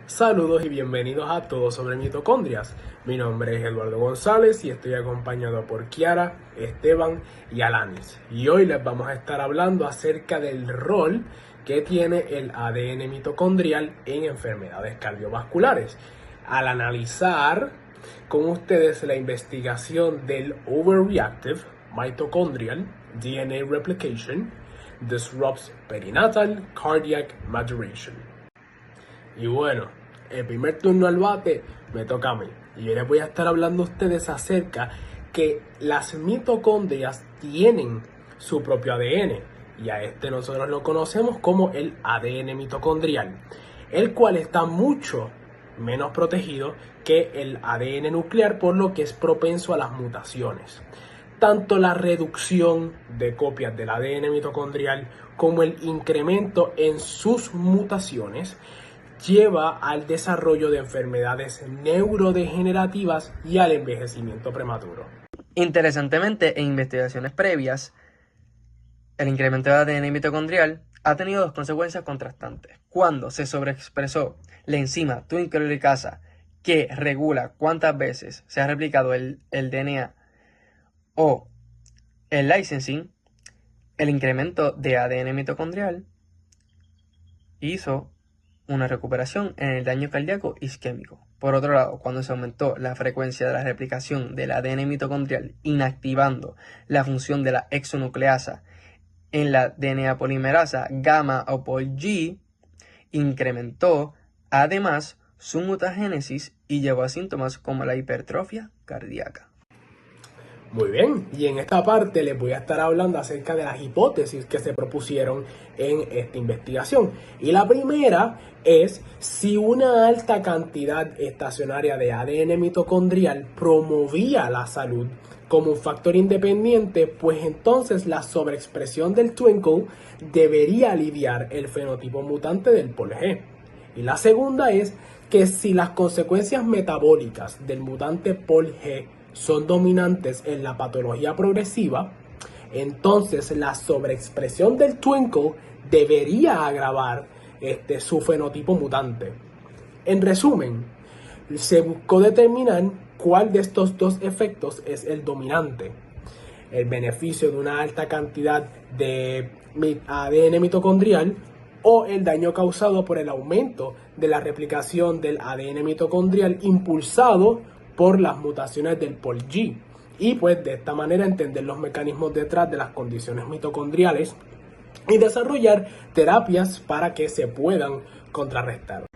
Saludos y bienvenidos a Todo sobre Mitocondrias. Mi nombre es Eduardo González y estoy acompañado por Kiara, Esteban y Alanis. Y hoy les vamos a estar hablando acerca del rol que tiene el ADN mitocondrial en enfermedades cardiovasculares. Al analizar con ustedes la investigación del Overreactive Mitochondrial DNA Replication Disrupts Perinatal Cardiac Maturation. Y bueno, el primer turno al bate me toca a mí. Y yo les voy a estar hablando a ustedes acerca que las mitocondrias tienen su propio ADN. Y a este nosotros lo conocemos como el ADN mitocondrial, el cual está mucho menos protegido que el ADN nuclear, por lo que es propenso a las mutaciones. Tanto la reducción de copias del ADN mitocondrial como el incremento en sus mutaciones lleva al desarrollo de enfermedades neurodegenerativas y al envejecimiento prematuro. Interesantemente, en investigaciones previas, el incremento de ADN mitocondrial ha tenido dos consecuencias contrastantes. Cuando se sobreexpresó la enzima Twinkle uricasa, que regula cuántas veces se ha replicado el DNA, o el licensing, el incremento de ADN mitocondrial hizo una recuperación en el daño cardíaco isquémico. Por otro lado, cuando se aumentó la frecuencia de la replicación del ADN mitocondrial, inactivando la función de la exonucleasa en la DNA polimerasa gamma o POLG, incrementó además su mutagénesis y llevó a síntomas como la hipertrofia cardíaca. Muy bien, y en esta parte les voy a estar hablando acerca de las hipótesis que se propusieron en esta investigación. Y la primera es si una alta cantidad estacionaria de ADN mitocondrial promovía la salud como un factor independiente, pues entonces la sobreexpresión del Twinkle debería aliviar el fenotipo mutante del POLG. Y la segunda es que si las consecuencias metabólicas del mutante POLG son dominantes en la patología progresiva, entonces la sobreexpresión del Twinkle debería agravar su fenotipo mutante. En resumen, se buscó determinar cuál de estos dos efectos es el dominante: el beneficio de una alta cantidad de ADN mitocondrial o el daño causado por el aumento de la replicación del ADN mitocondrial impulsado por las mutaciones del POLG, y pues de esta manera entender los mecanismos detrás de las condiciones mitocondriales y desarrollar terapias para que se puedan contrarrestar.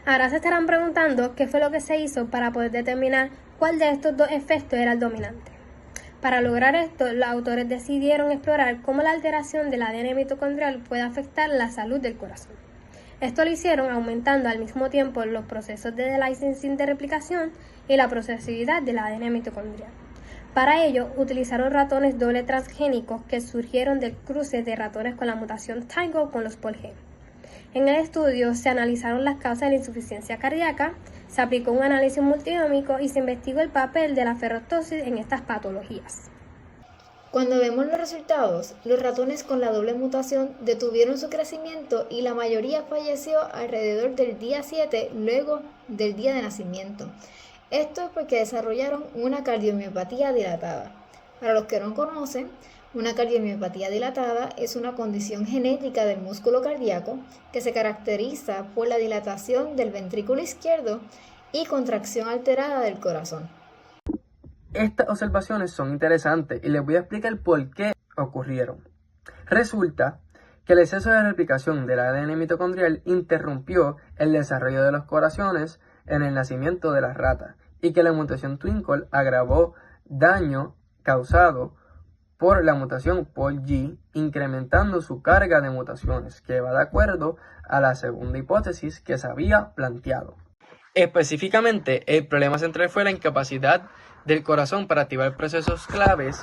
Ahora se estarán preguntando qué fue lo que se hizo para poder determinar cuál de estos dos efectos era el dominante. Para lograr esto, los autores decidieron explorar cómo la alteración del ADN mitocondrial puede afectar la salud del corazón. Esto lo hicieron aumentando al mismo tiempo los procesos de licensing de replicación y la procesividad del ADN mitocondrial. Para ello, utilizaron ratones doble transgénicos que surgieron del cruce de ratones con la mutación Tango con los POLG. En el estudio se analizaron las causas de la insuficiencia cardíaca, se aplicó un análisis multinómico y se investigó el papel de la ferroptosis en estas patologías. Cuando vemos los resultados, los ratones con la doble mutación detuvieron su crecimiento y la mayoría falleció alrededor del día 7 luego del día de nacimiento. Esto es porque desarrollaron una cardiomiopatía dilatada. Para los que no conocen, una cardiomiopatía dilatada es una condición genética del músculo cardíaco que se caracteriza por la dilatación del ventrículo izquierdo y contracción alterada del corazón. Estas observaciones son interesantes y les voy a explicar por qué ocurrieron. Resulta que el exceso de replicación del ADN mitocondrial interrumpió el desarrollo de los corazones en el nacimiento de las ratas y que la mutación Twinkle agravó daño causado por la mutación POLG, incrementando su carga de mutaciones, que va de acuerdo a la segunda hipótesis que se había planteado. Específicamente, el problema central fue la incapacidad del corazón para activar procesos claves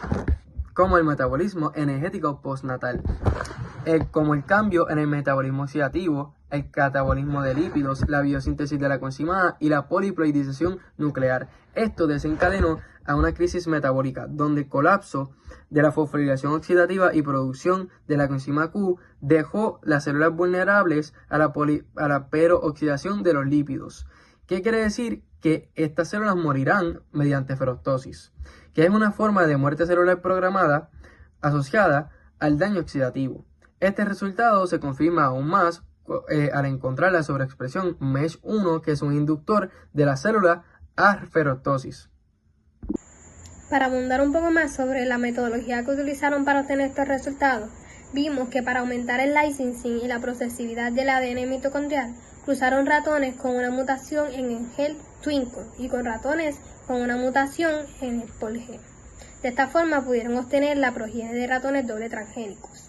como el metabolismo energético postnatal, como el cambio en el metabolismo oxidativo el catabolismo de lípidos, la biosíntesis de la coenzima A y la poliploidización nuclear. Esto desencadenó a una crisis metabólica, donde el colapso de la fosforilación oxidativa y producción de la coenzima Q dejó las células vulnerables a la perooxidación de los lípidos. ¿Qué quiere decir? Que estas células morirán mediante ferroptosis, que es una forma de muerte celular programada asociada al daño oxidativo. Este resultado se confirma aún más al encontrar la sobreexpresión MESH1, que es un inductor de la célula a ferroptosis. Para abundar un poco más sobre la metodología que utilizaron para obtener estos resultados, vimos que para aumentar el licensing y la procesibilidad del ADN mitocondrial, cruzaron ratones con una mutación en el gen Twinkle y con ratones con una mutación en el POLG. De esta forma pudieron obtener la progenie de ratones doble transgénicos.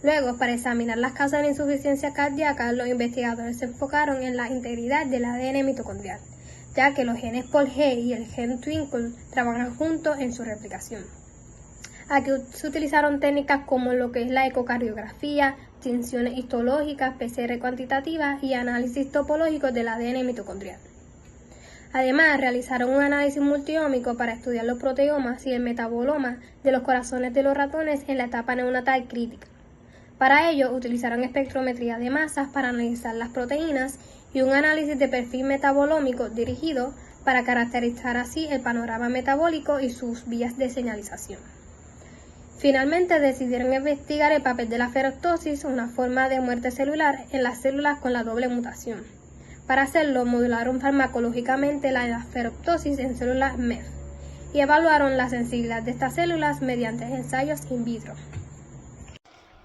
Luego, para examinar las causas de insuficiencia cardíaca, los investigadores se enfocaron en la integridad del ADN mitocondrial, ya que los genes POLG y el gen Twinkle trabajan juntos en su replicación. Aquí se utilizaron técnicas como lo que es la ecocardiografía, tinciones histológicas, PCR cuantitativas y análisis topológicos del ADN mitocondrial. Además, realizaron un análisis multiómico para estudiar los proteomas y el metaboloma de los corazones de los ratones en la etapa neonatal crítica. Para ello, utilizaron espectrometría de masas para analizar las proteínas y un análisis de perfil metabolómico dirigido para caracterizar así el panorama metabólico y sus vías de señalización. Finalmente, decidieron investigar el papel de la ferroptosis, una forma de muerte celular en las células con la doble mutación. Para hacerlo, modularon farmacológicamente la ferroptosis en células MEF y evaluaron la sensibilidad de estas células mediante ensayos in vitro.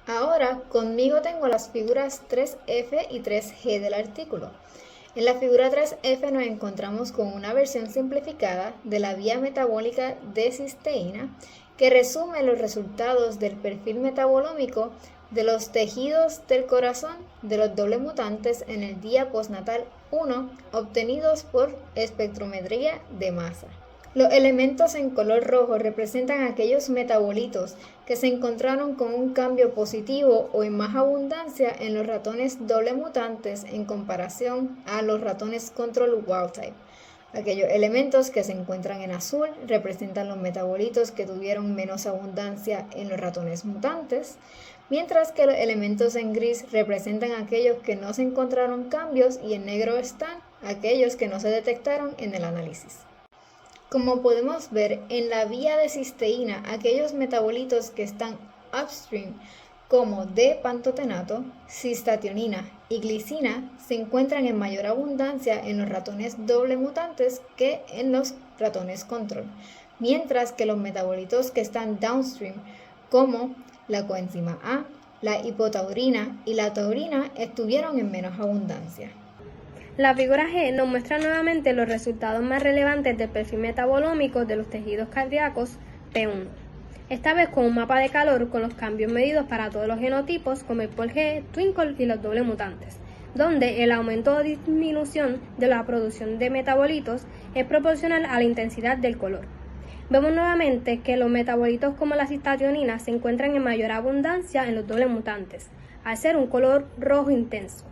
Ahora conmigo tengo las figuras 3F y 3G del artículo. En la figura 3F nos encontramos con una versión simplificada de la vía metabólica de cisteína que resume los resultados del perfil metabolómico de los tejidos del corazón de los doble mutantes en el día postnatal 1 obtenidos por espectrometría de masa. Los elementos en color rojo representan aquellos metabolitos que se encontraron con un cambio positivo o en más abundancia en los ratones doble mutantes en comparación a los ratones control wild type. Aquellos elementos que se encuentran en azul representan los metabolitos que tuvieron menos abundancia en los ratones mutantes, mientras que los elementos en gris representan aquellos que no se encontraron cambios y en negro están aquellos que no se detectaron en el análisis. Como podemos ver, en la vía de cisteína, aquellos metabolitos que están upstream, como D-pantotenato, cistationina y glicina, se encuentran en mayor abundancia en los ratones doble mutantes que en los ratones control, mientras que los metabolitos que están downstream, como la coenzima A, la hipotaurina y la taurina, estuvieron en menos abundancia. La figura G nos muestra nuevamente los resultados más relevantes del perfil metabolómico de los tejidos cardíacos P1. Esta vez con un mapa de calor con los cambios medidos para todos los genotipos como el POLG, Twinkle y los doble mutantes, donde el aumento o disminución de la producción de metabolitos es proporcional a la intensidad del color. Vemos nuevamente que los metabolitos como la cistationina se encuentran en mayor abundancia en los doble mutantes, al ser un color rojo intenso,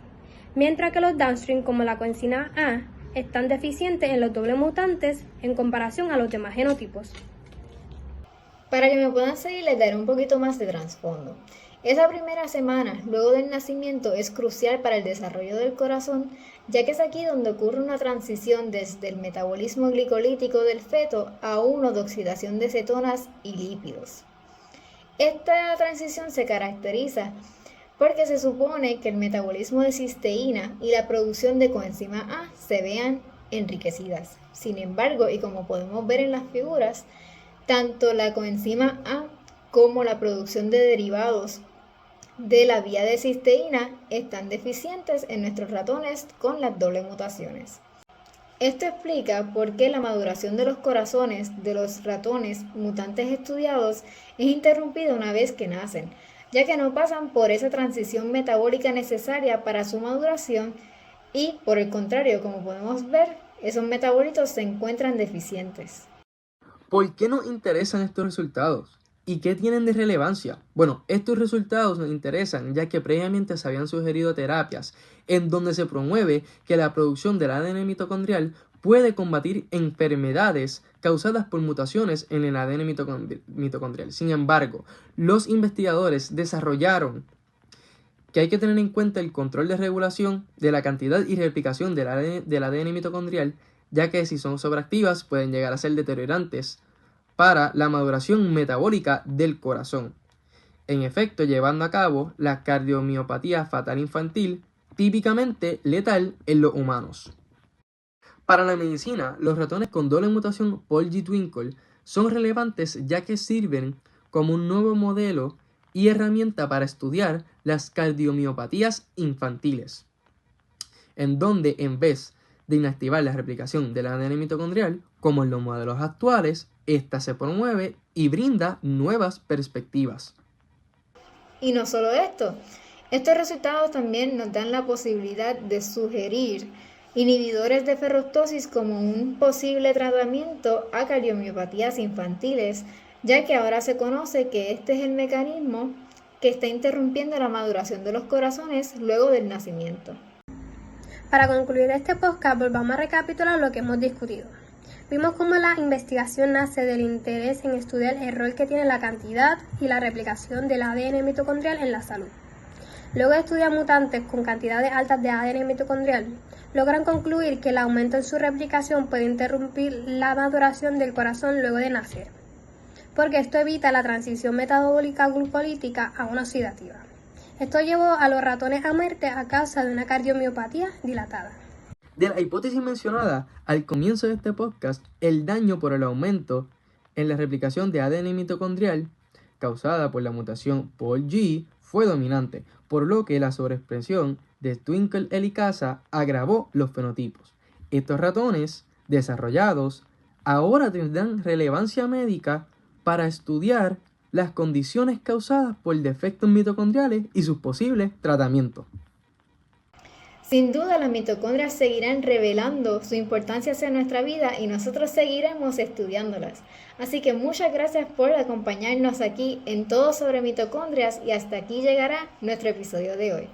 mientras que los downstream como la coenzima A están deficientes en los doble mutantes en comparación a los demás genotipos. Para que me puedan seguir les daré un poquito más de trasfondo. Esa primera semana luego del nacimiento es crucial para el desarrollo del corazón, ya que es aquí donde ocurre una transición desde el metabolismo glicolítico del feto a uno de oxidación de cetonas y lípidos. Esta transición se caracteriza porque se supone que el metabolismo de cisteína y la producción de coenzima A se vean enriquecidas. Sin embargo, y como podemos ver en las figuras, tanto la coenzima A como la producción de derivados de la vía de cisteína están deficientes en nuestros ratones con las doble mutaciones. Esto explica por qué la maduración de los corazones de los ratones mutantes estudiados es interrumpida una vez que nacen, ya que no pasan por esa transición metabólica necesaria para su maduración y, por el contrario, como podemos ver, esos metabolitos se encuentran deficientes. ¿Por qué nos interesan estos resultados? ¿Y qué tienen de relevancia? Bueno, estos resultados nos interesan ya que previamente se habían sugerido terapias en donde se promueve que la producción del ADN mitocondrial puede combatir enfermedades causadas por mutaciones en el ADN mitocondrial. Sin embargo, los investigadores desarrollaron que hay que tener en cuenta el control de regulación de la cantidad y replicación del ADN mitocondrial, ya que si son sobreactivas pueden llegar a ser deteriorantes para la maduración metabólica del corazón. En efecto, llevando a cabo la cardiomiopatía fatal infantil, típicamente letal en los humanos. Para la medicina, los ratones con doble mutación Pol-G-Twinkle son relevantes ya que sirven como un nuevo modelo y herramienta para estudiar las cardiomiopatías infantiles, en donde en vez de inactivar la replicación del ADN mitocondrial, como en los modelos actuales, esta se promueve y brinda nuevas perspectivas. Y no solo esto, estos resultados también nos dan la posibilidad de sugerir inhibidores de ferroptosis como un posible tratamiento a cardiomiopatías infantiles, ya que ahora se conoce que este es el mecanismo que está interrumpiendo la maduración de los corazones luego del nacimiento. Para concluir este podcast, volvamos a recapitular lo que hemos discutido. Vimos cómo la investigación nace del interés en estudiar el rol que tiene la cantidad y la replicación del ADN mitocondrial en la salud. Luego de estudiar mutantes con cantidades altas de ADN mitocondrial, logran concluir que el aumento en su replicación puede interrumpir la maduración del corazón luego de nacer, porque esto evita la transición metabólica glucolítica a una oxidativa. Esto llevó a los ratones a muerte a causa de una cardiomiopatía dilatada. De la hipótesis mencionada al comienzo de este podcast, el daño por el aumento en la replicación de ADN mitocondrial causada por la mutación Pol-G fue dominante, por lo que la sobreexpresión de Twinkle helicasa agravó los fenotipos. Estos ratones desarrollados ahora tendrán relevancia médica para estudiar las condiciones causadas por defectos mitocondriales y sus posibles tratamientos. Sin duda, las mitocondrias seguirán revelando su importancia hacia nuestra vida y nosotros seguiremos estudiándolas. Así que muchas gracias por acompañarnos aquí en Todo sobre Mitocondrias y hasta aquí llegará nuestro episodio de hoy.